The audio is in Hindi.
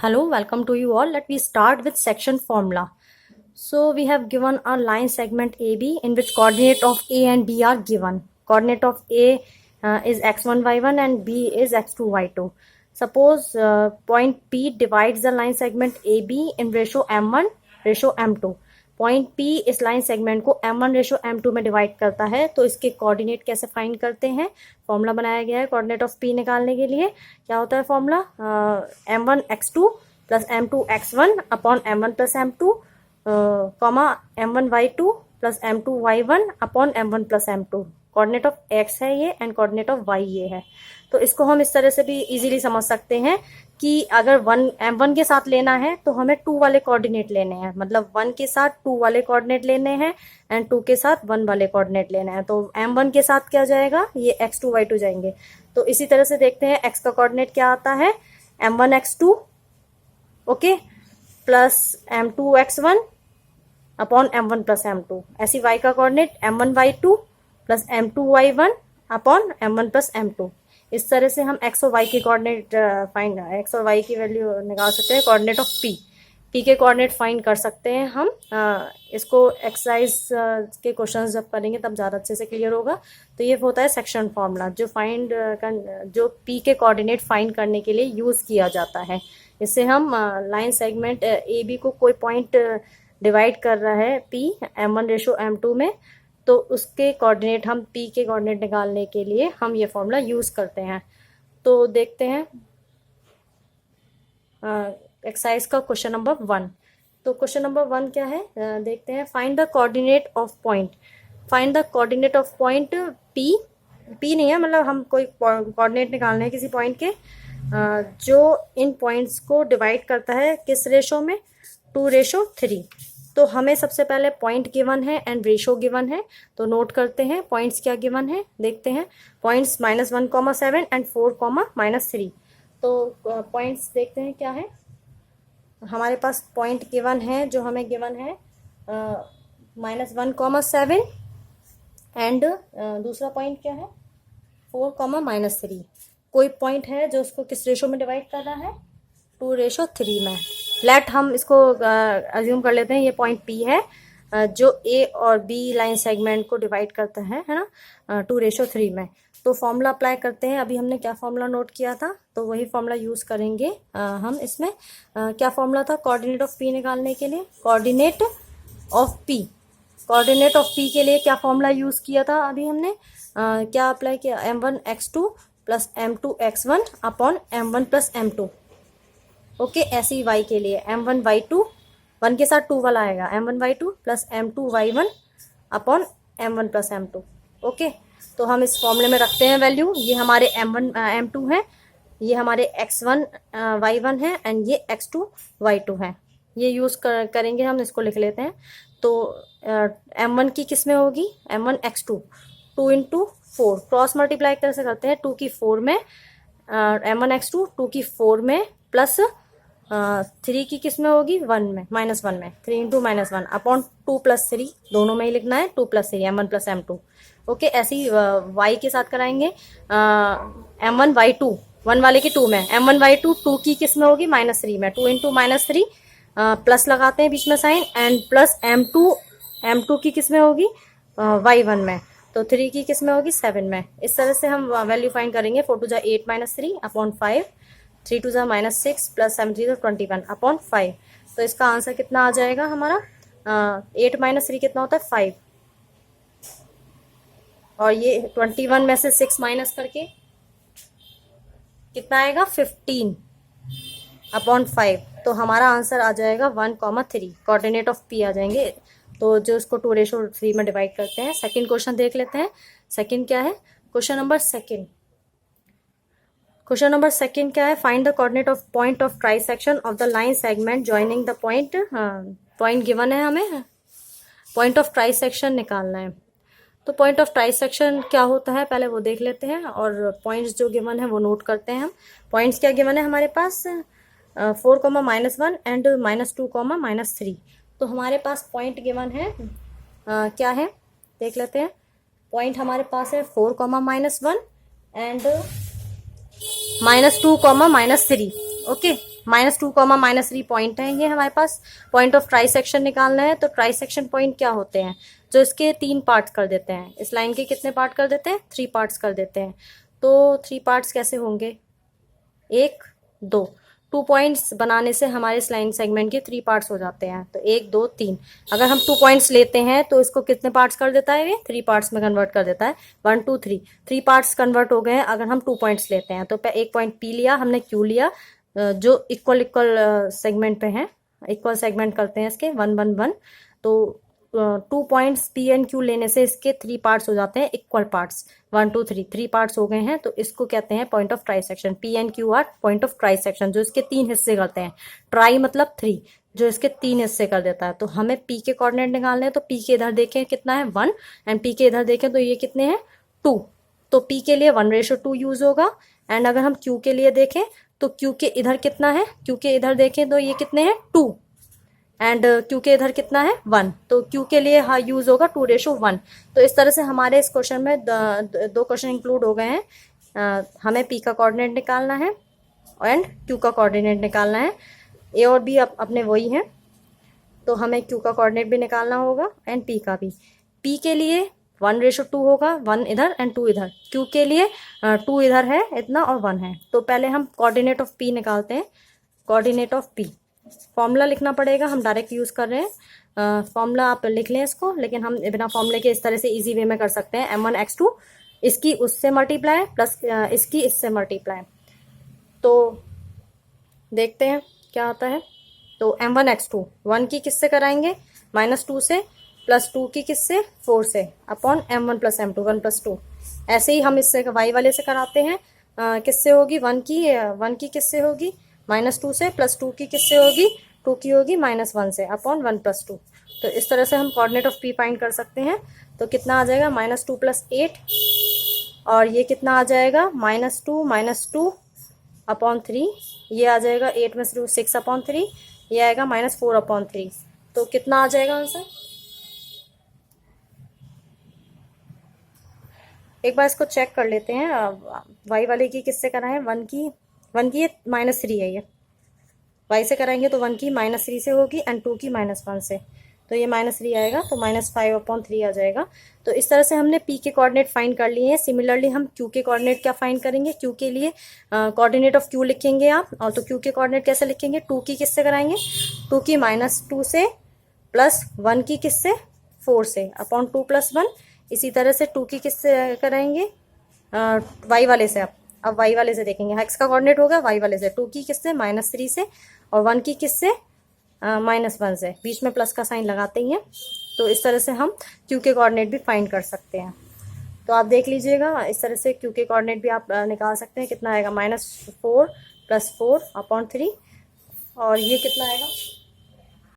Hello, welcome to you all. Let me start with section formula. So we have given a line segment AB in which coordinate of A and B are given. Coordinate of A is x1 y1 and B is x2 y2. Suppose point P divides the line segment AB in ratio m1 ratio m2. Point P इस लाइन सेगमेंट को m1 रेशो m2 में डिवाइड करता है, तो इसके कोऑर्डिनेट कैसे फाइंड करते हैं। फॉर्मूला बनाया गया है कोऑर्डिनेट ऑफ P निकालने के लिए। क्या होता है formula, m1 x2 plus m2 x1 upon m1 plus m2 comma m1 y2 plus m2 y1 upon m1 plus m2। Coordinate of x है ये एंड कोऑर्डिनेट ऑफ y ये है। तो इसको हम इस तरह से भी इजीली समझ सकते हैं कि अगर m1 के साथ लेना है तो हमें 2 वाले कोऑर्डिनेट लेने हैं, मतलब 1 के साथ 2 वाले कोऑर्डिनेट लेने हैं एंड 2 के साथ 1 वाले कोऑर्डिनेट लेने हैं। तो m1 के साथ क्या जाएगा, ये x2 y2 जाएंगे। तो इसी तरह से देखते हैं x का कोऑर्डिनेट क्या आता है, m1 x2 okay plus m2 x1 upon m1 plus m2। ऐसी y का coordinate m1 y2 plus m2 y1 upon m1 plus m2। इस तरह से हम x और y की कोऑर्डिनेट x और y की वैल्यू निकाल सकते हैं। कोऑर्डिनेट ऑफ p के कोऑर्डिनेट फाइंड कर सकते हैं हम। इसको एक्सरसाइज के क्वेश्चंस जब करेंगे तब ज़्यादा अच्छे से क्लियर होगा। तो ये होता है सेक्शन फॉर्मूला जो p के कोऑर्डिनेट फाइंड करने के लिए यूज़ किया जाता है। इससे हम लाइन सेगमेंट ए बी को कोई पॉइंट डिवाइड कर रहा है p m1 रेशो m2 में, तो उसके कोऑर्डिनेट हम p के कोऑर्डिनेट निकालने के लिए हम ये फॉर्मूला यूज़ करते हैं। तो देखते हैं एक्सरसाइज का क्वेश्चन नंबर 1। तो क्वेश्चन नंबर 1 क्या है, देखते हैं। Find the coordinate of point. Find the coordinate of point p नहीं है, मतलब हम कोई कोऑर्डिनेट निकालने हैं किसी पॉइंट के जो इन पॉइंट्स को डिवाइड करता है किस रेशो में, 2:3। तो हमें सबसे पहले पॉइंट गिवन है एंड रेशो गिवन है, तो नोट करते हैं पॉइंट्स क्या गिवन है। देखते हैं पॉइंट्स -1,7 एंड 4,-3। तो पॉइंट्स देखते हैं क्या है। हमारे पास पॉइंट गिवन है, जो हमें गिवन है -1,7 एंड दूसरा पॉइंट क्या है 4,-3। कोई पॉइंट है जो उसको किस रेशो में डिवाइड कर रहा है, 2:3 में। लेट हम इसको अज्यूम कर लेते हैं ये पॉइंट P है जो A और B लाइन सेगमेंट को डिवाइड करता है ना 2:3 में। तो फॉर्मूला अप्लाई करते हैं। अभी हमने क्या फॉर्मूला नोट किया था, तो वही फॉर्मूला यूज़ करेंगे हम इसमें। क्या फॉर्मूला था कोऑर्डिनेट ऑफ P निकालने के लिए, कोऑर्डिनेट ऑफ P के लिए क्या फॉर्मूला यूज़ किया था अभी हमने, क्या अप्लाई किया, m1 x2 plus m2 x1 upon m1 plus m2। Okay ऐसे ही y के लिए m1 y2, 1 के साथ 2 वाला आएगा, m1 y2 plus m2 y1 upon m1 plus m2। Okay तो हम इस फॉर्मूले में रखते हैं वैल्यू। ये हमारे m1 m2 है, ये हमारे x1 y1 है एंड ये x2 y2 है। ये यूज़ करेंगे हम, इसको लिख लेते हैं। तो m1 की किस में होगी, m1 x2 2 × 4 क्रॉस मल्टीप्लाई कैसे करते हैं, 2 की 4 में m1 x2 2 की 4 में प्लस 3 की किस में होगी, 1 में -1 में, 3 × -1 अपॉन 2 + 3 दोनों में ही लिखना है, 2 + 3 m1 + m2। ओके ऐसे ही y के साथ कराएंगे। m1 y2 1 वाले की 2 में, m1 y2 2 की किस में होगी, -3 में, 2 × -3 प्लस लगाते हैं बीच में साइन एंड प्लस m2 की किस में होगी, y1 में, तो 3 की किस में होगी, 7 में। इस तरह से हम वैल्यू फाइंड करेंगे। 4 × 8 -3 अपॉन 5, 3 × -6 प्लस 7 × 21 अपॉन 5। तो इसका आंसर कितना आ जाएगा हमारा, 8 - 3 कितना होता है, 5, और ये 21 में से 6 माइनस करके कितना आएगा, 15 अपॉन 5। तो हमारा आंसर आ जाएगा 1,3। कोऑर्डिनेट ऑफ P आ जाएंगे, तो जो इसको 2:3 में डिवाइड करते हैं। सेकंड क्वेश्चन देख लेते हैं। सेकंड क्या है, क्वेश्चन नंबर सेकंड क्या है, find the coordinate of point of trisection of the line segment joining the point. Point given है, हमें पॉइंट ऑफ ट्राइसेक्शन निकालना है। तो पॉइंट ऑफ ट्राइसेक्शन क्या होता है पहले वो देख लेते हैं, और पॉइंट्स जो गिवन है वो नोट करते हैं हम। पॉइंट्स क्या गिवन है हमारे पास, 4,-1 एंड -2, -3। तो हमारे पास पॉइंट गिवन है क्या है, देख लेते हैं। पॉइंट हमारे पास है 4,-1 एंड -2, -3। ओके -2, -3 पॉइंट है ये हमारे पास। पॉइंट ऑफ ट्राई सेक्शन निकालना है, तो ट्राई सेक्शन पॉइंट क्या होते हैं, जो इसके 3 पार्ट्स कर देते हैं। इस लाइन के कितने पार्ट कर देते हैं, 3 पार्ट्स कर देते हैं। तो 3 पार्ट्स कैसे होंगे, 1 2, 2 पॉइंट्स बनाने से हमारे इस लाइन सेगमेंट के 3 पार्ट्स हो जाते हैं। तो 1 2 3, अगर हम 2 पॉइंट्स लेते हैं तो इसको कितने पार्ट्स कर देता है, ये 3 पार्ट्स में कन्वर्ट कर देता है। 1 2 3, 3 पार्ट्स कन्वर्ट हो गए हैं अगर हम 2 पॉइंट्स लेते हैं। तो एक पॉइंट P लिया हमने, Q लिया, जो इक्वल सेगमेंट पे हैं, इक्वल सेगमेंट करते हैं इसके 1 1 1। तो 2 पॉइंट्स P एंड Q लेने से इसके 3 पार्ट्स हो जाते हैं, इक्वल पार्ट्स। 1 2 3, 3 पार्ट्स हो गए हैं, तो इसको कहते हैं point of trisection. P and Q are point of trisection, जो इसके 3 हिस्से करते हैं। ट्राई मतलब 3, जो इसके 3 हिस्से कर देता है। तो हमें P के कोऑर्डिनेट निकालने हैं, तो P के इधर देखें कितना है 1, एंड P के इधर देखें तो ये कितने हैं 2। तो P के लिए 1:2 यूज होगा। एंड अगर हम Q के लिए देखें तो Q के इधर कितना है, Q के इधर देखें तो ये कितने हैं 2, एंड Q के इधर कितना है 1। तो Q के लिए हाँ यूज होगा 2:1। तो इस तरह से हमारे इस क्वेश्चन में 2 क्वेश्चन इंक्लूड हो गए हैं। हमें P का कोऑर्डिनेट निकालना है एंड Q का कोऑर्डिनेट निकालना है। A और B अपने वही हैं, तो हमें Q का कोऑर्डिनेट भी निकालना होगा एंड P का भी। P के लिए 1:2 होगा, 1 इधर एंड 2 इधर। Q के लिए 2 इधर है इतना और 1 है। तो पहले हम कोऑर्डिनेट ऑफ P निकालते हैं। कोऑर्डिनेट ऑफ P, फॉर्मूला लिखना पड़ेगा, हम डायरेक्ट यूज कर रहे हैं। फॉर्मूला आप लिख लें इसको, लेकिन हम बिना फॉर्मूले के इस तरह से इजी वे में कर सकते हैं। m1 x2 इसकी उससे मल्टीप्लाई प्लस इसकी इससे मल्टीप्लाई। तो देखते हैं क्या आता है। तो m1 x2, 1 की किससे कराएंगे, -2 से, +2 की किससे 4 से, अपॉन m1 + m2, 1 + 2। ऐसे ही हम इससे y वाले से कराते हैं। किससे होगी, 1 की किससे होगी -2 से, +2 की किससे होगी 2 की होगी -1 से, अपॉन 1 + 2। तो इस तरह से हम कोऑर्डिनेट ऑफ P फाइंड कर सकते हैं। तो कितना आ जाएगा, -2 + 8, और ये कितना आ जाएगा -2 अपॉन 3, ये आ जाएगा 8 में से 6 अपॉन 3, ये आएगा -4 अपॉन 3। तो कितना आ जाएगा आंसर, एक बार इसको चेक कर लेते हैं। y वाले की किससे कराएं, 1 की -3 है, ये y से कराएंगे तो 1 की -3 से होगी एंड 2 की -1 से। तो ये -3 आएगा, तो -5 अपॉन 3 आ जाएगा। तो इस तरह से हमने P के कोऑर्डिनेट फाइंड कर लिए हैं। सिमिलरली हम Q के कोऑर्डिनेट क्या फाइंड करेंगे, Q के लिए कोऑर्डिनेट ऑफ Q लिखेंगे आप। और तो Q के कोऑर्डिनेट कैसे लिखेंगे, 2 की किससे कराएंगे, 2 की -2 से, प्लस 1 की किससे 4 से, अपॉन 2 + 1। इसी तरह से 2 की किससे कराएंगे, y वाले से। अब y वाले से देखेंगे, x का कोऑर्डिनेट होगा y वाले से, 2 की किससे -3 से, और 1 की किससे -1 से, बीच में प्लस का साइन लगाते ही हैं। तो इस तरह से हम Q के कोऑर्डिनेट भी फाइंड कर सकते हैं। तो आप देख लीजिएगा, इस तरह से Q के कोऑर्डिनेट भी आप निकाल सकते हैं। कितना आएगा, -4 + 4 अपॉन 3, और ये कितना आएगा